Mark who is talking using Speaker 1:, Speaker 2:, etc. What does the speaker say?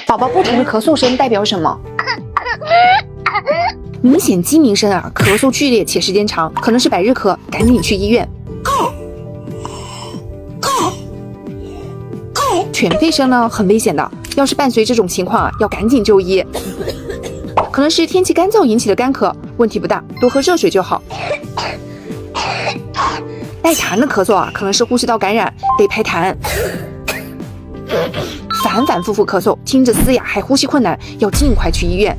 Speaker 1: 宝宝不停的咳嗽声代表什么？明显鸡鸣声啊，咳嗽剧烈且时间长，可能是百日咳，赶紧去医院。犬吠声呢，很危险的，要是伴随这种情况啊，要赶紧就医。可能是天气干燥引起的干咳，问题不大，多喝热水就好。带痰的咳嗽啊，可能是呼吸道感染，得排痰。反反复复咳嗽，听着嘶哑还呼吸困难，要尽快去医院。